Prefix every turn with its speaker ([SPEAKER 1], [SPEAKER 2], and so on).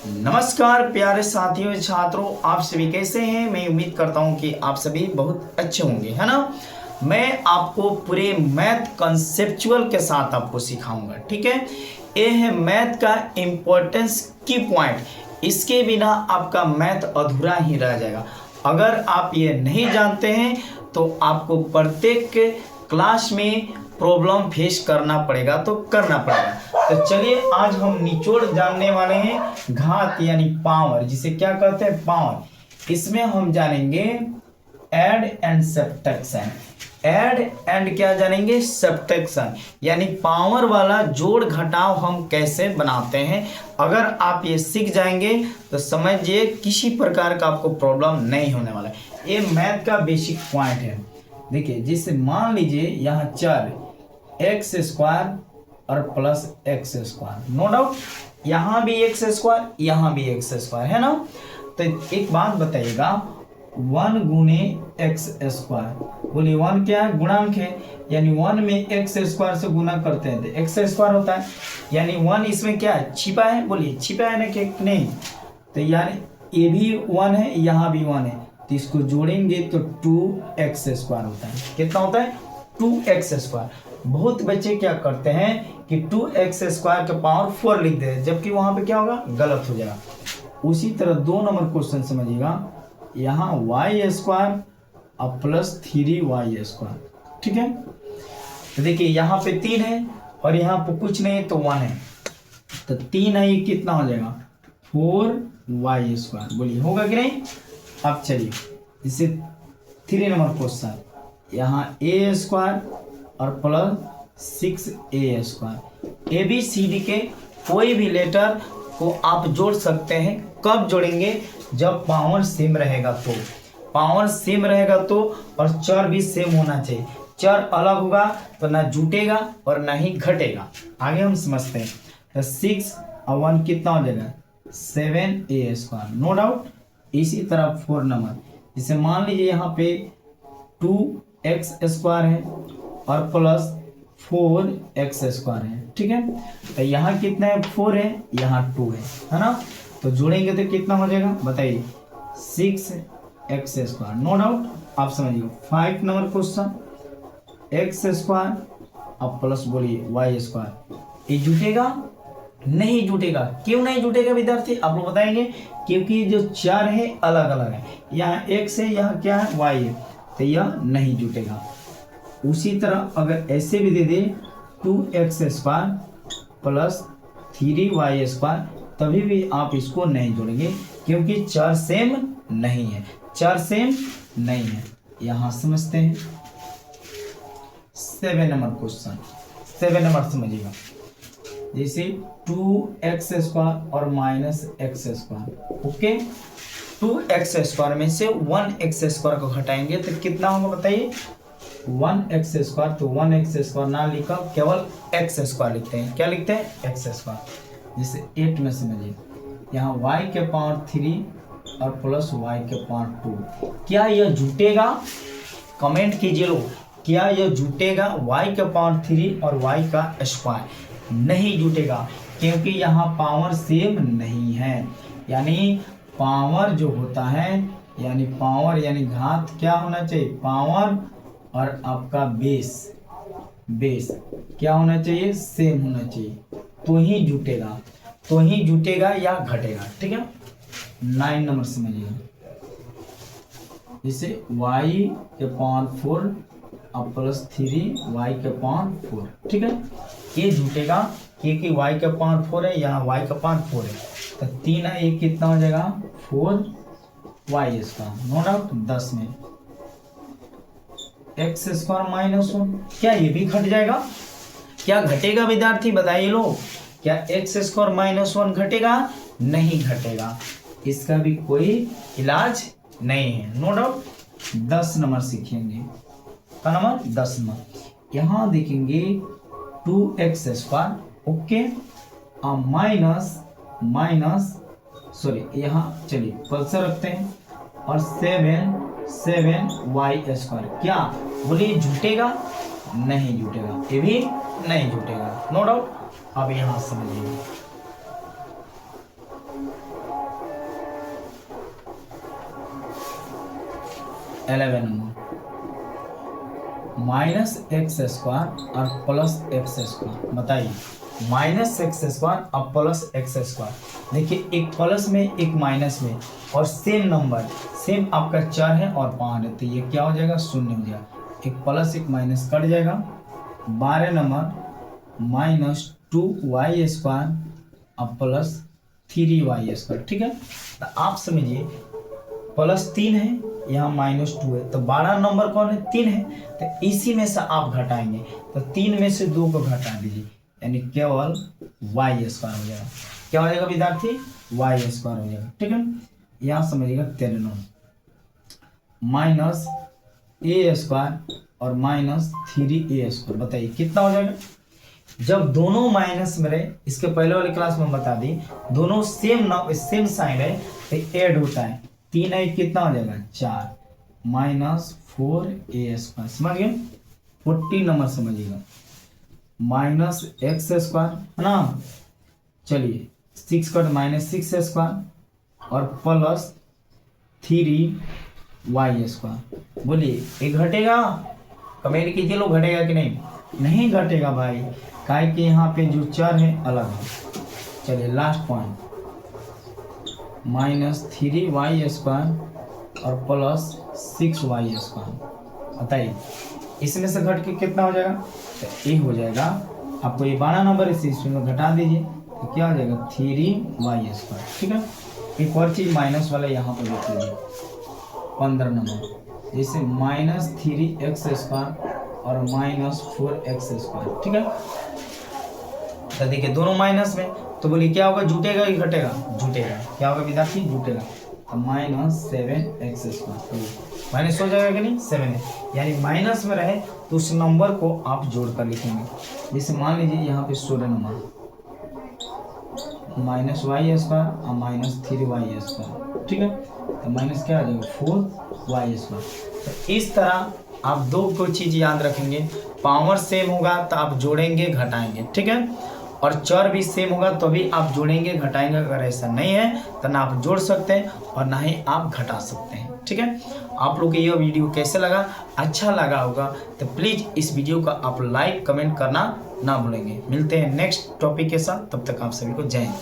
[SPEAKER 1] नमस्कार प्यारे साथियों छात्रों, आप सभी कैसे हैं। मैं उम्मीद करता हूं कि आप सभी बहुत अच्छे होंगे, है ना। मैं आपको पूरे मैथ कंसेप्चुअल के साथ आपको सिखाऊंगा, ठीक है। ये है मैथ का इम्पोर्टेंस की पॉइंट। इसके बिना आपका मैथ अधूरा ही रह जाएगा। अगर आप ये नहीं जानते हैं तो आपको प्रत्येक क्लास में प्रॉब्लम फेस करना पड़ेगा, तो करना पड़ेगा। तो चलिए आज हम निचोड़ जानने वाले हैं घात यानी पावर, जिसे क्या कहते हैं पावर। इसमें हम जानेंगे add and subtraction. Add and क्या जानेंगे, सब्ट्रैक्शन, यानी पावर वाला जोड़ घटाव हम कैसे बनाते हैं। अगर आप ये सीख जाएंगे तो समझिए किसी प्रकार का आपको प्रॉब्लम नहीं होने वाला है। ये मैथ का बेसिक पॉइंट है। देखिए, जिससे मान लीजिए यहाँ चर एक्स स्क्वायर और plus X square, no doubt यहाँ भी एक्स स्क्वायर, यहाँ भी एक्स स्क्वायर, है ना। तो एक बात बताइएगा, 1 गुने एक्स स्क्वायर, बोलिए 1 क्या है, गुणांक है, यानी 1 में एक्स स्क्वायर से गुना करते हैं तो एक्स स्क्वायर होता है, यानी 1 इसमें क्या है, छिपा है। बोलिए छिपा है ना कि नहीं। तो यानी ये भी 1 है, यहाँ भी 1 है, तो इसको जोड़ेंगे तो 2x स्क्वायर होता है। कितना होता है, 2x स्क्वायर। बहुत बच्चे क्या करते हैं कि 2x स्क्वायर के पावर 4 लिख दे, जबकि वहां पे क्या होगा, गलत हो जाएगा। उसी तरह 2 नंबर क्वेश्चन समझिएगा, यहाँ y स्क्वायर और प्लस 3y स्क्वायर, ठीक है। तो देखिए यहाँ पे 3 है और यहाँ पे कुछ नहीं है तो 1 है, तो 3 है, ये कितना हो जाएगा 4y स्क्वायर। बोलिए होगा कि नहीं। अब चलिए इसे 3 नंबर क्वेश्चन, यहाँ a स्क्वायर और plus 6a square. A B C D के कोई भी लेटर को आप जोड़ सकते हैं। कब जोड़ेंगे, जब पावर सेम रहेगा तो। पावर सेम रहेगा तो, और चर भी सेम होना चाहिए। चर अलग होगा तो ना जुटेगा और ना ही घटेगा। आगे हम समझते हैं। तो 6 और 1 कितना हो जाएगा, 7a स्क्वायर, नो डाउट। इसी तरह 4 नंबर, जिसे मान लीजिए यहाँ पे 2x स्क्वायर है और प्लस 4x स्क्वायर है, ठीक है। तो यहाँ कितना है, 4 है, यहाँ 2 है ना। तो जोड़ेंगे तो कितना हो जाएगा बताइए, 6x स्क्वायर, नो डाउट। आप समझिए 5 नंबर क्वेश्चन, x स्क्वायर और प्लस बोलिए y स्क्वायर। ये जुटेगा, नहीं जुटेगा। क्यों नहीं जुटेगा विद्यार्थी, आप लोग बताएंगे। क्योंकि जो चर है अलग अलग है, यहाँ x है, यहाँ क्या है, y है, तो यह नहीं जुटेगा। उसी तरह अगर ऐसे भी दे दे 2x square plus 3y square, तभी भी आप इसको नहीं जोड़ेंगे, क्योंकि चर सेम नहीं है, चर सेम नहीं है। यहाँ समझते हैं 7 नंबर क्वेश्चन। 7 नंबर समझिएगा, जैसे 2x स्क्वायर और minus x square, okay. 2x square में से 1x स्क्वायर को घटाएंगे तो कितना होगा बताइए, 1x स्क्वायर। तो 1x स्क्वायर ना लिखा, केवल x स्क्वायर लिखते हैं। क्या लिखते हैं, x स्क्वायर। जैसे 8 में समझिए, यहाँ y के पावर 3 और प्लस y के पावर 2। क्या यह जुटेगा, कमेंट कीजिए लोग, क्या यह जुटेगा। y के पावर 3 और y का स्क्वायर नहीं जुटेगा, क्योंकि यहाँ पावर सेम नहीं है। यानी पावर जो होता है, यानी पावर यानी घात क्या होना चाहिए, पावर और आपका बेस क्या होना चाहिए, सेम होना चाहिए, तो ही जुटेगा, तो ही जुटेगा या घटेगा, ठीक है। 9 नंबर समझिएगा, जैसे y के पावर 4 और प्लस 3y के पावर 4, ठीक है। ये जुटेगा क्योंकि y का पावर 4 है, यहाँ y का पावर 4 है, तो 3 है, ये कितना हो जाएगा 4y स्क्वायर, नो डाउट। 10 में x स्क्वायर माइनस 1, क्या ये भी घट जाएगा, क्या घटेगा विद्यार्थी बताइए लोग, क्या x स्क्वायर माइनस 1 घटेगा, नहीं घटेगा। इसका भी कोई इलाज नहीं है, नो डाउट। 10 नंबर सीखेंगे, का नंबर 10 नंबर। यहाँ देखेंगे 2x स्क्वायर, ओके, और माइनस सॉरी, यहाँ चलिए पल्सर रखते हैं, और 7y स्क्वायर, क्या बोलिए जुटेगा, नहीं जुटेगा, ये भी नहीं जुटेगा, नो डाउट। अब यहाँ समझिए 11 नंबर माइनस एक्स स्क्वायर और प्लस एक्स स्क्वायर। बताइए माइनस एक्स स्क्वायर और प्लस एक्स स्क्वायर। देखिए एक प्लस में एक माइनस में और सेम नंबर सेम आपका 4 है और 5 है, तो ये क्या हो जाएगा? शून्य हो जाएगा। एक प्लस एक माइनस कट जाएगा। 12 नंबर माइनस 2y स्क्वायर और प्लस 3y स्क्वायर। ठीक है, तो आप समझिए प्लस 3 है, यहाँ माइनस 2 है, तो 12 नंबर कौन है? 3 है, तो इसी में से आप घटाएंगे, तो 3 में से 2 को घटा दीजिए, यानी केवल y स्क्वायर हो जाएगा। क्या हो जाएगा विद्यार्थी? y स्क्वायर हो जाएगा। ठीक है, यहाँ समझिएगा 13 नंबर माइनस a स्क्वायर और माइनस 3a स्क्वायर। बताइए कितना हो जाएगा? जब दोनों माइनस में रहे, इसके पहले वाली क्लास में बता दी, दोनों सेम साइन है तो ऐड होता है। 3 है कितना हो जाएगा? 4 माइनस 4a स्क्वायर। समझ गए? 40 नंबर समझिएगा माइनस एक्स स्क्वायर है ना। चलिए 6 कट माइनस 6 स्क्वायर और प्लस 3y स्क्वायर। बोलिए ये घटेगा? कमेंट कीजिए लोग, घटेगा कि नहीं? नहीं घटेगा भाई, काहे कि यहाँ पे जो चर है अलग है। चलिए last point minus 3y square और प्लस 6y स्क्वायर। बताइए इसमें से घट के कितना हो जाएगा? तो ये हो जाएगा, आपको ये 12 नंबर इसमें घटा दीजिए तो क्या हो जाएगा? 3y square. ठीक है, एक और चीज़ माइनस वाला यहाँ पर देख लीजिए 15 नंबर, जैसे माइनस 3x स्क्वायर और माइनस 4x स्क्वायर। ठीक है, तो देखिए दोनों माइनस में, तो बोलिए क्या होगा? जुटेगा कि घटेगा? जुटेगा। क्या होगा विद्यार्थी? जुटेगा। तो माइनस 7x स्क्वायर माइनस हो जाएगा कि नहीं? 7 है, यानी माइनस में रहे तो उस नंबर को आप जोड़ कर लिखेंगे। जैसे मान लीजिए यहाँ पे 16 नंबर माइनस y स्क्वायर और माइनस 3y स्क्वायर। ठीक है, तो माइनस क्या आ जाएगा? 4y square. तो इस तरह आप दो को चीज़ याद रखेंगे, पावर सेम होगा तो आप जोड़ेंगे घटाएंगे। ठीक है, और चर भी सेम होगा तो भी आप जोड़ेंगे घटाएंगे। अगर ऐसा नहीं है तो ना आप जोड़ सकते हैं और ना ही आप घटा सकते हैं। ठीक है, आप लोग को यह वीडियो कैसे लगा? अच्छा लगा होगा तो प्लीज़ इस वीडियो का आप लाइक कमेंट करना ना भूलेंगे। मिलते हैं नेक्स्ट टॉपिक के साथ, तब तक आप सभी को जय हिंद।